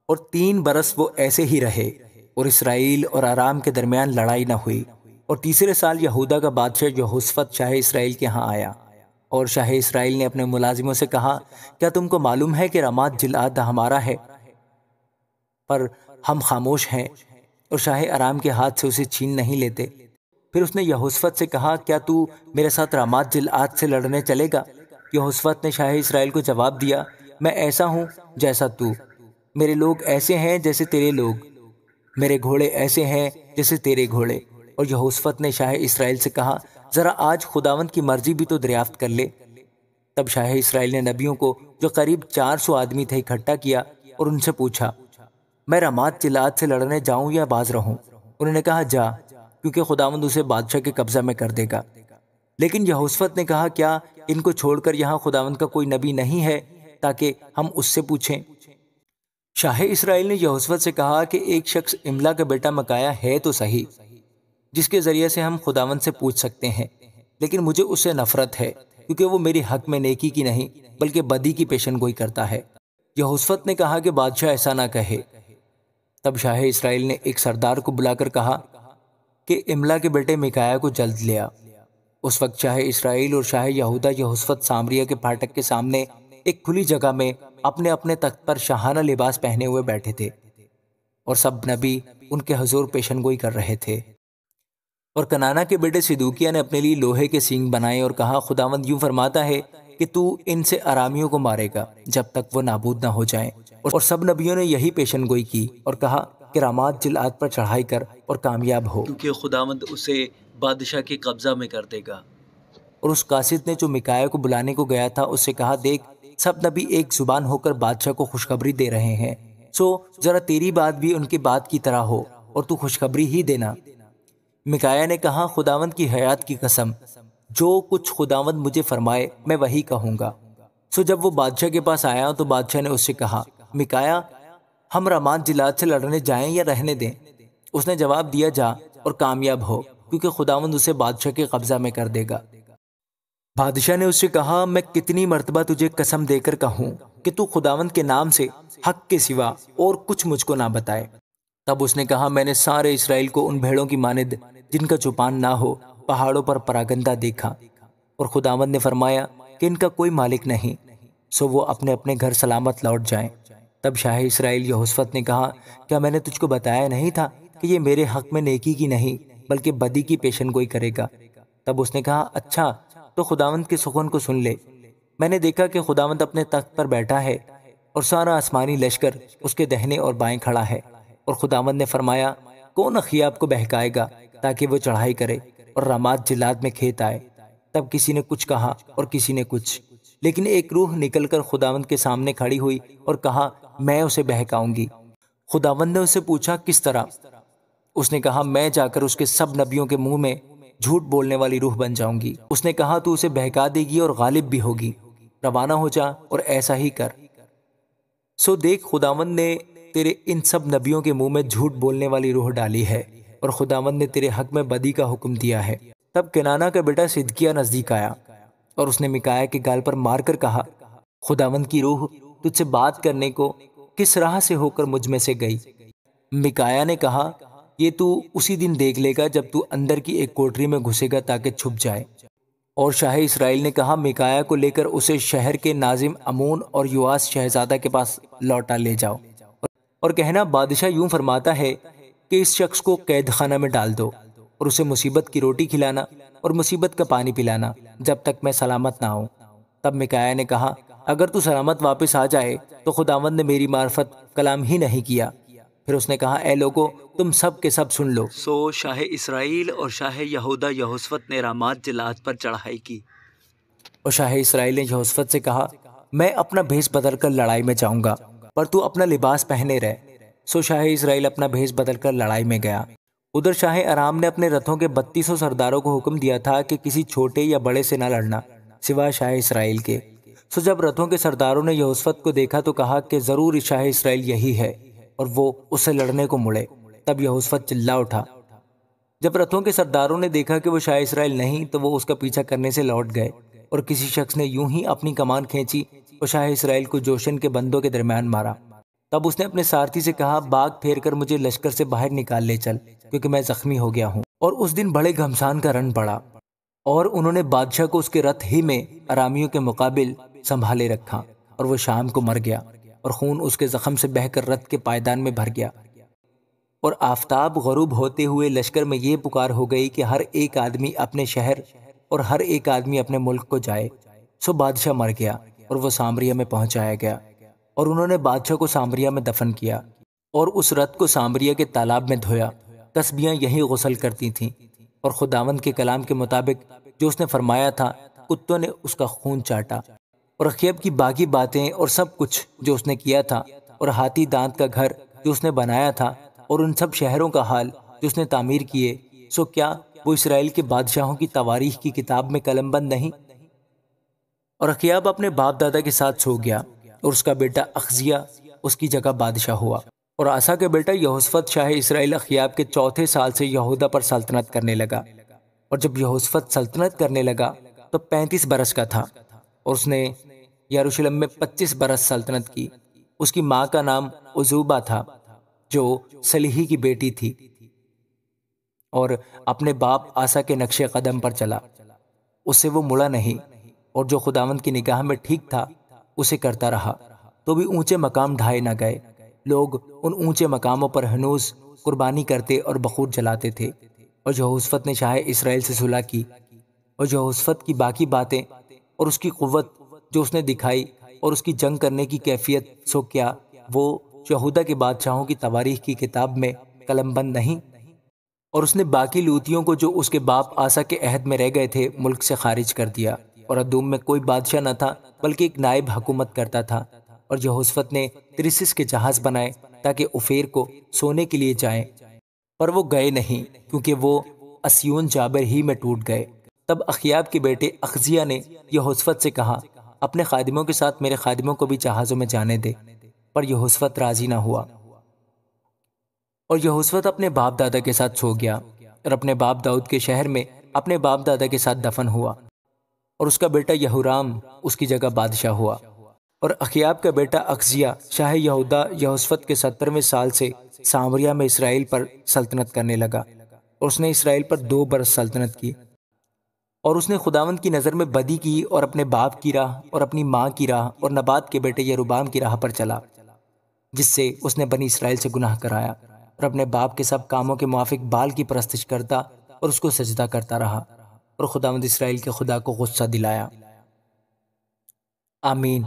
اور 3 برس وہ ایسے ہی رہے اور اسرائیل اور ارام کے درمیان لڑائی نہ ہوئی۔ اور تیسرے سال یہودا کا بادشاہ یہوشفت شاہ اسرائیل کے ہاں آیا، اور شاہ اسرائیل نے اپنے ملازموں سے کہا، کیا تم کو معلوم ہے کہ رامات جلعاد ہمارا ہے؟ پر ہم خاموش ہیں اور شاہ ارام کے ہاتھ سے اسے چھین نہیں لیتے۔ پھر اس نے یہوشفت سے کہا، کیا تو میرے ساتھ رامات جلعاد سے لڑنے چلے گا؟ یہوشفت نے شاہ اسرائیل کو جواب دیا، میں ایسا ہوں جیسا تو، میرے لوگ ایسے ہیں جیسے تیرے لوگ، میرے گھوڑے ایسے ہیں جیسے تیرے گھوڑے۔ اور یہوشفت نے شاہ اسرائیل سے کہا، ذرا آج خداوند کی مرضی بھی تو دریافت کر لے۔ تب شاہ اسرائیل نے نبیوں کو، جو قریب 400 آدمی تھے، اکٹھا کیا اور ان سے پوچھا، میں رامات جلعاد سے لڑنے جاؤں یا باز رہوں؟ انہوں نے کہا، جا، کیونکہ خداوند اسے بادشاہ کے قبضہ میں کر دے گا۔ لیکن یہوشفت نے کہا، کیا ان کو چھوڑ کر یہاں خداوند کا کوئی نبی نہیں ہے تاکہ ہم اس سے پوچھیں؟ شاہ اسرائیل نے یہوشفت سے کہا کہ ایک شخص املا کا بیٹا مکایا ہے تو صحیح، جس کے ذریعے سے ہم خداوند سے پوچھ سکتے ہیں، لیکن مجھے اس سے نفرت ہے، کیونکہ وہ میری حق میں نیکی کی نہیں بلکہ بدی کی پیشن گوئی کرتا ہے۔ یہوشفت نے کہا کہ بادشاہ ایسا نہ کہے۔ تب شاہ اسرائیل نے ایک سردار کو بلا کر کہا کہ املا کے بیٹے میکایا کو جلد لیا۔ اس وقت شاہ اسرائیل اور شاہ یہودا یہوشفت سامریہ کے پھاٹک کے سامنے ایک کھلی جگہ میں اپنے اپنے تخت پر شاہانہ لباس پہنے ہوئے بیٹھے تھے، اور سب نبی ان کے حضور پیشن گوئی کر رہے تھے۔ اور کنانا کے بیٹے صدوکیہ نے اپنے لیے لوہے کے سینگ بنائے اور کہا، خداوند یوں فرماتا ہے کہ تو ان سے ارامیوں کو مارے گا جب تک وہ نابود نہ ہو جائیں۔ اور سب نبیوں نے یہی پیشن گوئی کی اور کہا کہ رامات جلعاد پر چڑھائی کر اور کامیاب ہو، کیونکہ خداوند اسے بادشاہ کے قبضہ میں کر دے گا۔ اور اس قاصد نے جو میکایا کو بلانے کو گیا تھا اس سے کہا، دیکھ، سب نبی ایک زبان ہو کر بادشاہ کو خوشخبری دے رہے ہیں، سو ذرا تیری بات بھی ان کی بات کی طرح ہو اور تو خوشخبری ہی دینا۔ میکایا نے کہا، خداوند کی حیات کی قسم، جو کچھ خداوند مجھے فرمائے میں وہی کہوں گا۔ سو جب وہ بادشاہ کے پاس آیا تو بادشاہ نے اس سے کہا، میکایا، ہم رامات جلعاد سے لڑنے جائیں یا رہنے دیں؟ اس نے جواب دیا، جا اور کامیاب ہو، کیونکہ خداوند اسے بادشاہ کے قبضہ میں کر دے گا۔ بادشاہ نے اس سے کہا، میں کتنی مرتبہ تجھے قسم دے کر کہوں کہ تو خداوند کے نام سے حق کے سوا اور کچھ مجھ کو نہ بتائے۔ تب اس نے کہا، میں نے سارے اسرائیل کو ان بھیڑوں کی مانند جن کا چوپان نہ ہو پہاڑوں پر پراگندہ دیکھا، اور خداوند نے فرمایا کہ ان کا کوئی مالک نہیں، سو وہ اپنے اپنے گھر سلامت لوٹ جائیں۔ تب شاہ اسرائیل یہوشفت نے کہا، کیا میں نے تجھ کو بتایا نہیں تھا کہ یہ میرے حق میں نیکی کی نہیں بلکہ بدی کی پیشن گوئی کرے گا؟ تب اس نے کہا، اچھا، تو خداوند کے سخن کو سن لے۔ میں نے دیکھا کہ خداوند اپنے تخت پر بیٹھا ہے اور سارا آسمانی لشکر اس کے دہنے اور بائیں کھڑا ہے، اور خداوند نے فرمایا، کون اخیاب کو بہکائے گا تاکہ وہ چڑھائی کرے اور رامات جلعاد میں کھیت آئے؟ تب کسی نے کچھ کہا اور کسی نے کچھ، لیکن ایک روح نکل کر خداوند کے سامنے کھڑی ہوئی اور کہا، میں اسے بہکاؤں گی۔ خداوند نے اس سے پوچھا، کس طرح؟ اس نے کہا، میں جا کر اس کے سب نبیوں کے منہ میں جھوٹ بولنے والی روح بن جاؤں گی۔ اس نے کہا، تو اسے بہکا دے گی اور غالب بھی ہوگی، روانہ ہو جا اور ایسا ہی کر۔ سو دیکھ، خداوند نے تیرے ان سب نبیوں کے منہ میں جھوٹ بولنے والی روح ڈالی ہے، اور خداوند نے تیرے حق میں بدی کا حکم دیا ہے۔ تب کنانا کا بیٹا صدقیہ نزدیک آیا اور اس نے میکایا کے گال پر مار کر کہا، خداوند کی روح تجھ سے بات کرنے کو کس راہ سے ہو کر مجھ میں سے گئی؟ میکایا نے کہا، یہ تو اسی دن دیکھ لے گا جب تو اندر کی ایک کوٹری میں گھسے گا تاکہ چھپ جائے۔ اور شاہ اسرائیل نے کہا، میکایا کو لے کر اسے شہر کے ناظم امون اور یواس شہزادہ کے پاس لوٹا لے جاؤ، اور کہنا، بادشاہ یوں فرماتا ہے کہ اس شخص کو قید خانہ میں ڈال دو اور اسے مصیبت کی روٹی کھلانا اور مصیبت کا پانی پلانا جب تک میں سلامت نہ آؤں۔ تب میکایا نے کہا، اگر تو سلامت واپس آ جائے تو خداوند نے میری معرفت کلام ہی نہیں کیا۔ پھر اس نے کہا، اے لوگو، تم سب کے سب سن لو۔ سو شاہ اسرائیل اور شاہ یہودا یہوشفت نے رامات جلعاد پر چڑھائی کی، اور شاہ اسرائیل نے یہوشفت سے کہا، میں اپنا بھیس بدل کر لڑائی میں جاؤں گا، پر تو اپنا لباس پہنے رہ۔ سو شاہ اسرائیل اپنا بھیس بدل کر لڑائی میں گیا۔ ادھر شاہ ارام نے اپنے رتھوں کے 3200 سرداروں کو حکم دیا تھا کہ کسی چھوٹے یا بڑے سے نہ لڑنا سوائے شاہ اسرائیل کے۔ سو جب رتھوں کے سرداروں نے یہوشفت کو دیکھا تو کہا کہ ضرور شاہ اسرائیل یہی ہے، اور وہ اس سے لڑنے کو مڑے۔ تب یہوشفت چلا اٹھا۔ جب رتھوں کے سرداروں نے دیکھا کہ وہ شاہ اسرائیل نہیں تو وہ اس کا پیچھا کرنے سے لوٹ گئے، اور کسی شخص نے یوں ہی اپنی کمان کھینچی اور شاہ اسرائیل کو جوشن کے بندوں کے درمیان مارا۔ تب اس نے اپنے سارتھی سے کہا باغ پھیر کر مجھے لشکر سے باہر نکال لے چل، کیونکہ میں زخمی ہو گیا ہوں۔ اور اس دن بڑے گھمسان کا رن پڑا اور انہوں نے بادشاہ کو اس کے رتھ ہی میں ارامیوں کے مقابل سنبھالے رکھا، اور وہ شام کو مر گیا اور خون اس کے زخم سے بہہ کر رتھ کے پائیدان میں بھر گیا۔ اور آفتاب غروب ہوتے ہوئے لشکر میں یہ پکار ہو گئی کہ ہر ایک آدمی اپنے شہر اور ہر ایک آدمی اپنے ملک کو جائے۔ سو بادشاہ مر گیا اور وہ سامریا میں پہنچایا گیا، اور انہوں نے بادشاہ کو سامریا میں دفن کیا اور اس رت کو سامریا کے تالاب میں دھویا۔ تسبیاں یہی غسل کرتی تھیں، اور خداوند کے کلام کے مطابق جو اس نے فرمایا تھا کتوں نے اس کا خون چاٹا۔ اور اخیب کی باقی باتیں اور سب کچھ جو اس نے کیا تھا، اور ہاتھی دانت کا گھر جو اس نے بنایا تھا، اور ان سب شہروں کا حال جو اس نے تعمیر کیے، سو کیا وہ اسرائیل کے بادشاہوں کی تواریخ کی کتاب میں قلم بند نہیں؟ اور اخیاب اپنے باپ دادا کے ساتھ سو گیا، اور اس کا بیٹا اخزیہ اس کی جگہ بادشاہ ہوا۔ اور آسا کا بیٹا یہوشفت شاہ اسرائیل اخیاب کے چوتھے سال سے یہودا پر سلطنت کرنے لگا۔ اور جب یہوشفت سلطنت کرنے لگا تو 35 برس کا تھا، اور اس نے یروشلم میں 25 برس سلطنت کی۔ اس کی ماں کا نام عزوبہ تھا جو سلیحی کی بیٹی تھی، اور اپنے باپ آسا کے نقش قدم پر چلا، اس سے وہ مڑا نہیں، اور جو خداوند کی نگاہ میں ٹھیک تھا اسے کرتا رہا، تو بھی اونچے مقام ڈھائے نہ گئے۔ لوگ ان اونچے مقاموں پر ہنوز قربانی کرتے اور بخور جلاتے تھے۔ اور یہوشفت نے شاہ اسرائیل سے صلح کی، اور یہوشفت کی باقی باتیں اور اس کی قوت جو اس نے دکھائی اور اس کی جنگ کرنے کی کیفیت، سو کیا وہ یہودا کے بادشاہوں کی تواریخ کی کتاب میں قلم بند نہیں؟ اور اس نے باقی لوتیوں کو جو اس کے باپ آسا کے عہد میں رہ گئے تھے ملک سے خارج کر دیا، اور ادوم میں کوئی بادشاہ نہ تھا بلکہ ایک نائب حکومت کرتا تھا۔ اور یہوشفت نے ترسس کے جہاز بنائے تاکہ اوفیر کو سونے کے لیے جائیں، پر وہ گئے نہیں کیونکہ وہ اسیون جابر ہی میں ٹوٹ گئے۔ تب اخیاب کے بیٹے اخزیہ نے یہوشفت سے کہا اپنے خادموں کے ساتھ میرے خادموں کو بھی جہازوں میں جانے دے، پر یہوشفت راضی نہ ہوا۔ اور یہوشفت اپنے باپ دادا کے ساتھ سو گیا، اور اپنے باپ داؤد کے شہر میں اپنے باپ دادا کے ساتھ دفن ہوا، اور اس کا بیٹا یہورام اس کی جگہ بادشاہ ہوا۔ اور اخیاب کا بیٹا اخزیہ شاہ یہودا یہوشفت کے 70ویں سال سے سامریا میں اسرائیل پر سلطنت کرنے لگا، اور اس نے اسرائیل پر 2 برس سلطنت کی۔ اور اس نے خداوند کی نظر میں بدی کی، اور اپنے باپ کی راہ اور اپنی ماں کی راہ اور نبات کے بیٹے یروبام کی راہ پر چلا، جس سے اس نے بنی اسرائیل سے گناہ کرایا، اور اپنے باپ کے سب کاموں کے موافق بال کی پرستش کرتا اور اس کو سجدہ کرتا رہا، اور خداوند اسرائیل کے خدا کو غصہ دلایا۔ آمین۔